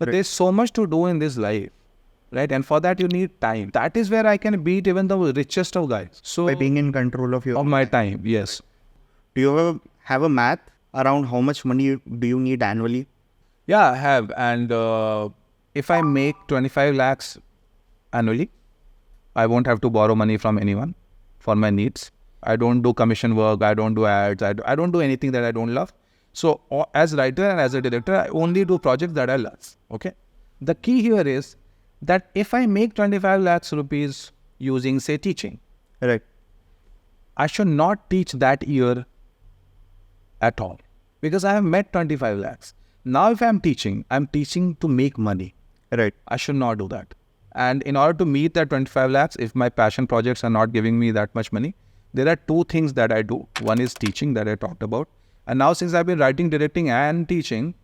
But there's so much to do in this life, right? And for that, you need time. That is where I can beat even the richest of guys. So By being in control of your my time, yes. Do you ever have a math around how much money do you need annually? Yeah, I have. And if I make 25 lakhs annually, I won't have to borrow money from anyone for my needs. I don't do commission work. I don't do ads. I don't do anything that I don't love. So as writer and as a director, I only do projects that I love. Okay. The key here is that if I make 25 lakhs rupees using, say, teaching, Right. I should not teach that year at all because I have met 25 lakhs. Now, if I'm teaching to make money. Right. I should not do that. And in order to meet that 25 lakhs, if my passion projects are not giving me that much money, there are two things that I do. One is teaching that I talked about. And now since I've been writing, directing and teaching,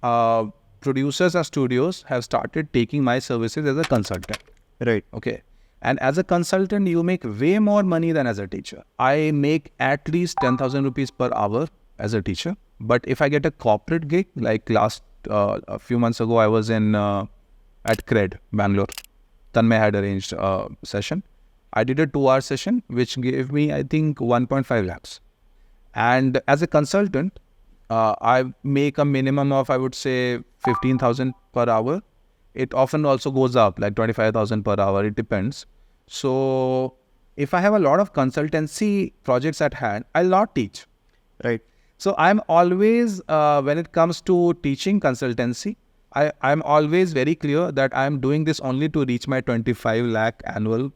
producers and studios have started taking my services as a consultant. Right. Okay. And as a consultant, you make way more money than as a teacher. I make at least 10,000 rupees per hour as a teacher. But if I get a corporate gig, like a few months ago, I was at CRED, Bangalore. Tanmay had arranged a session. I did a 2-hour session, which gave me, I think, 1.5 lakhs. And as a consultant, I make a minimum of, I would say, 15,000 per hour. It often also goes up, like 25,000 per hour. It depends. So if I have a lot of consultancy projects at hand, I'll not teach. Right. So I'm always, when it comes to teaching consultancy, I'm always very clear that I'm doing this only to reach my 25 lakh annual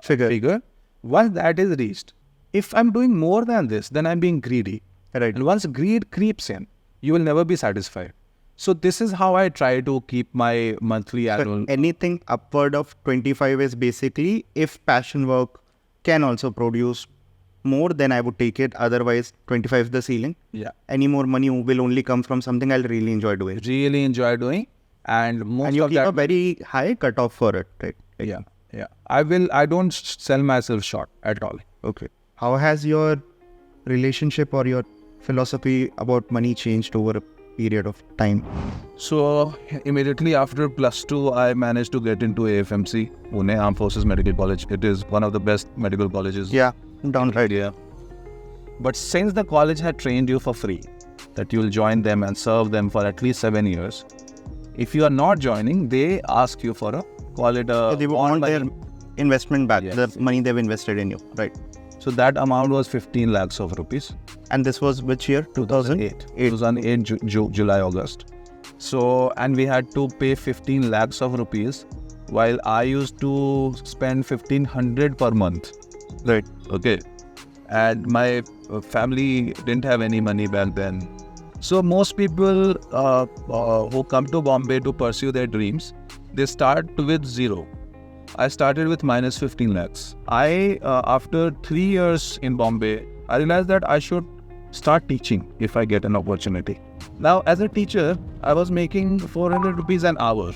figure. Once that is reached, if I'm doing more than this, then I'm being greedy. Right. And once greed creeps in, you will never be satisfied. So this is how I try to keep my monthly annual. Anything upward of 25 is basically, if passion work can also produce more, then I would take it. Otherwise, 25 is the ceiling. Yeah. Any more money will only come from something I'll really enjoy doing. Really enjoy doing. And most And you of keep that. a very high cutoff for it, right? Yeah. Yeah. I don't sell myself short at all. Okay. How has your relationship or your philosophy about money changed over a period of time? So immediately after +2, I managed to get into AFMC, Pune Armed Forces Medical College. It is one of the best medical colleges. Yeah, down right. Yeah. But since the college had trained you for free, that you'll join them and serve them for at least 7 years, if you are not joining, they ask you for They want their investment back, Yes. the money they've invested in you, right? So that amount was 15 lakhs of rupees. And this was which year? 2008. 2008, July, August. So, and we had to pay 15 lakhs of rupees, while I used to spend 1,500 per month. Right. Okay. And my family didn't have any money back then. So most people who come to Bombay to pursue their dreams, they start with zero. I started with minus 15 lakhs. After 3 years in Bombay, I realized that I should start teaching if I get an opportunity. Now, as a teacher, I was making 400 rupees an hour.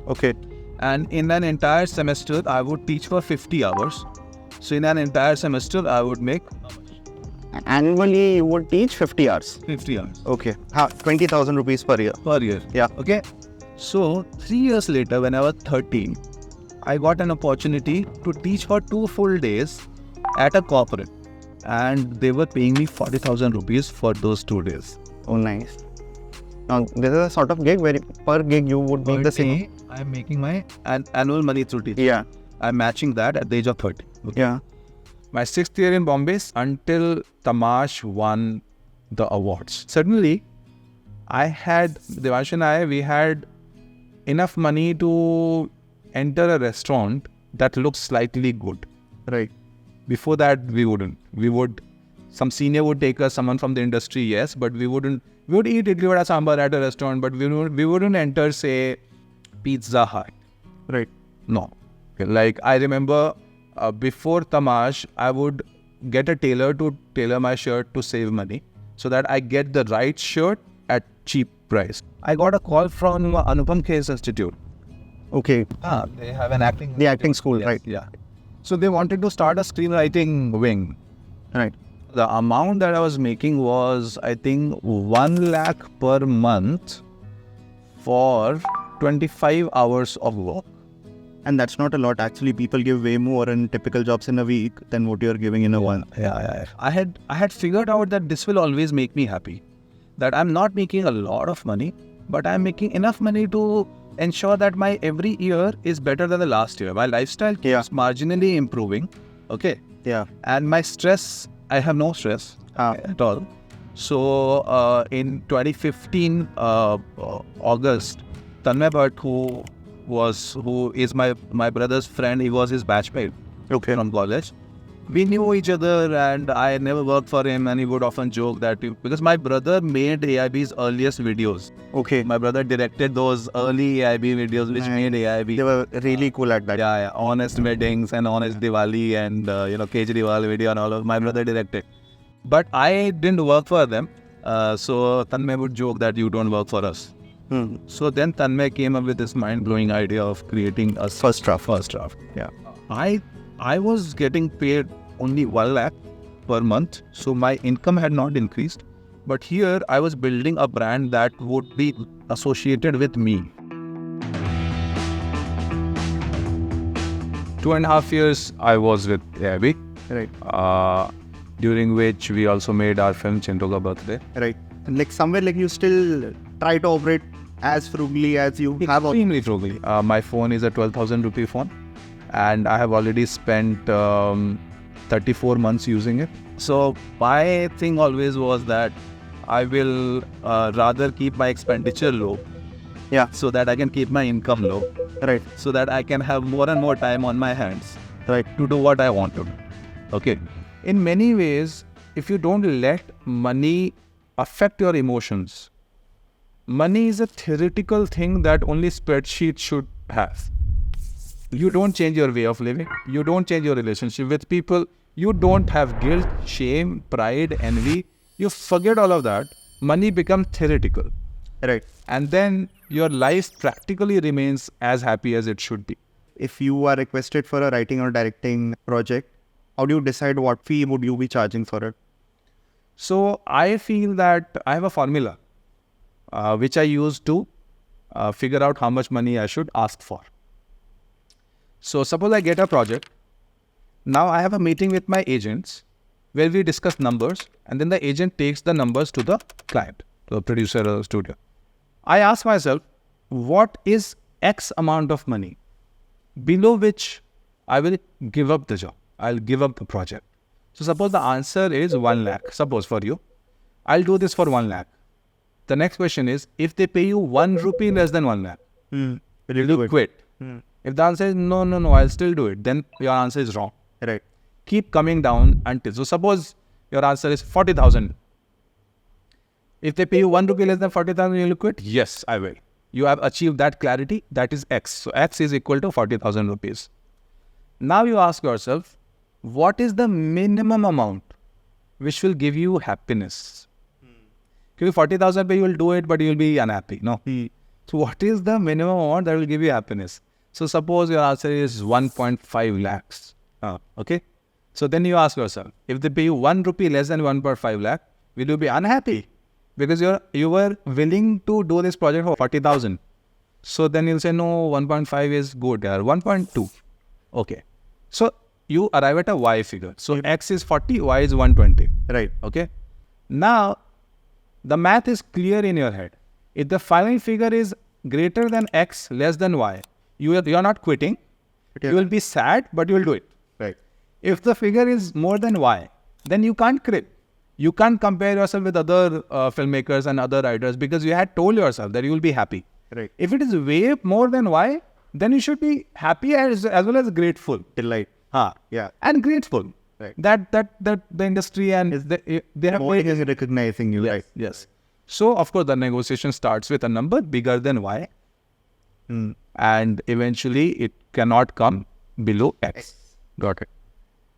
Okay. And in an entire semester, I would teach for 50 hours. So in an entire semester, I would make Annually, you would teach 50 hours. 50 hours. Okay. 20,000 rupees per year. Per year. Yeah. Okay. So 3 years later, when I was 13, I got an opportunity to teach for 2 full days at a corporate. And they were paying me 40,000 rupees for those 2 days. Oh, nice. Now, this is a sort of gig where per gig you would make the same. I'm making my annual money through teaching. Yeah. I'm matching that at the age of 30. Okay. Yeah. My 6th year in Bombay, until Tamash won the awards. Suddenly, Devansh and I, we had enough money to enter a restaurant that looks slightly good. Right. Before that, we wouldn't. Some senior would take us, someone from the industry, yes, but we would eat idli vada sambar at a restaurant, but we wouldn't enter, say, Pizza Hut. Right. No. Okay, like, I remember before Tamash, I would get a tailor to tailor my shirt to save money so that I get the right shirt at cheap price. I got a call from Anupam Khes Institute. Okay. They have an acting... The acting school, Yes, right. Yeah. So they wanted to start a screenwriting wing. Right. The amount that I was making was, I think, 1 lakh per month for 25 hours of work. And that's not a lot. Actually, people give way more in typical jobs in a week than what you're giving in a one. Yeah. I had figured out that this will always make me happy. That I'm not making a lot of money, but I'm making enough money to ensure that my every year is better than the last year. My lifestyle keeps marginally improving. Okay. Yeah. And my stress, I have no stress at all. So in 2015 August, Tanmay Bhatt, who is my brother's friend, he was his batchmate from college. We knew each other, and I never worked for him, and he would often joke that because my brother made AIB's earliest videos. Okay. My brother directed those early AIB videos which made AIB. They were really cool at that. Yeah. Honest Weddings and Honest Diwali and Kejriwal video and all of my brother directed. But I didn't work for them. So Tanmay would joke that you don't work for us. So then Tanmay came up with this mind-blowing idea of creating a first draft. Yeah. I was getting paid only 1 lakh per month, so my income had not increased. But here I was building a brand that would be associated with me. 2.5 years I was with AIB. Right. During which we also made our film Chintu Ka Birthday. Right. And like somewhere like you still try to operate as frugally as you have. Extremely frugally. My phone is a 12,000 rupee phone, and I have already spent 34 months using it. So my thing always was that I will rather keep my expenditure low, so that I can keep my income low, Right. so that I can have more and more time on my hands, Right. to do what I want to do. Okay. In many ways, if you don't let money affect your emotions, money is a theoretical thing that only spreadsheets should have. You don't change your way of living. You don't change your relationship with people. You don't have guilt, shame, pride, envy. You forget all of that. Money becomes theoretical. Right. And then your life practically remains as happy as it should be. If you are requested for a writing or directing project, how do you decide what fee would you be charging for it? So I feel that I have a formula which I use to figure out how much money I should ask for. So suppose I get a project. Now I have a meeting with my agents where we discuss numbers, and then the agent takes the numbers to the client, to the producer or the studio. I ask myself, what is X amount of money below which I will give up the job? I'll give up the project. So suppose the answer is 1 lakh. Suppose for you, I'll do this for 1 lakh. The next question is, if they pay you 1 rupee less than 1 lakh, will you quit? If the answer is no, I'll still do it, then your answer is wrong. Right. Keep coming down until, so suppose your answer is 40,000. If they pay you 1 rupee less than 40,000, you'll quit? Yes, I will. You have achieved that clarity, that is X. So X is equal to 40,000 rupees. Now you ask yourself, what is the minimum amount which will give you happiness? Because 40,000 you will do it, but you will be unhappy. No. So what is the minimum amount that will give you happiness? So suppose your answer is 1.5 lakhs. Okay. So then you ask yourself, if they pay you 1 rupee less than 1.5 lakh, will you be unhappy? Because you were willing to do this project for 40,000. So then you'll say, no, 1.5 is good. 1.2. Okay. So you arrive at a Y figure. So X is 40, Y is 120. Right. Okay. Now, the math is clear in your head. If the final figure is greater than X, less than Y, you are not quitting. You will be sad, but you will do it. Right. If the figure is more than Y, then you can't quit. You can't compare yourself with other filmmakers and other writers because you had told yourself that you will be happy. Right. If it is way more than Y, then you should be happy as well as grateful. Delight. Yeah. And grateful. Right. That the industry and they have More is recognizing you. Yes, Right. yes. So of course the negotiation starts with a number bigger than Y, and eventually it cannot come below X. Got it.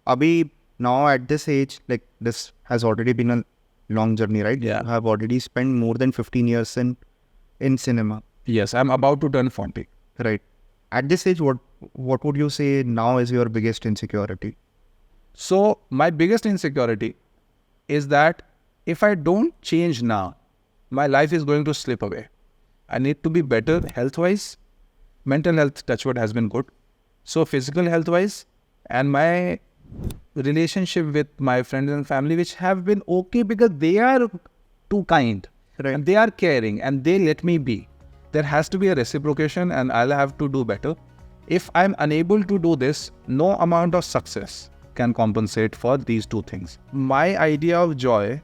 Abhi, now at this age, like this has already been a long journey, right? Yeah. You have already spent more than 15 years in cinema. Yes, I'm about to turn 40. Right. At this age, what would you say now is your biggest insecurity? So my biggest insecurity is that if I don't change now, my life is going to slip away. I need to be better health-wise. Mental health, touchwood, has been good. So physical health-wise, and my relationship with my friends and family, which have been okay because they are too kind. Right. And they are caring and they let me be. There has to be a reciprocation and I'll have to do better. If I'm unable to do this, no amount of success can compensate for these two things. My idea of joy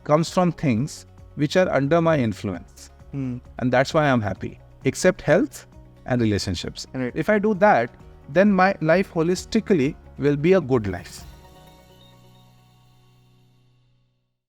comes from things which are under my influence. And that's why I'm happy. Except health and relationships. Right. If I do that, then my life holistically will be a good life.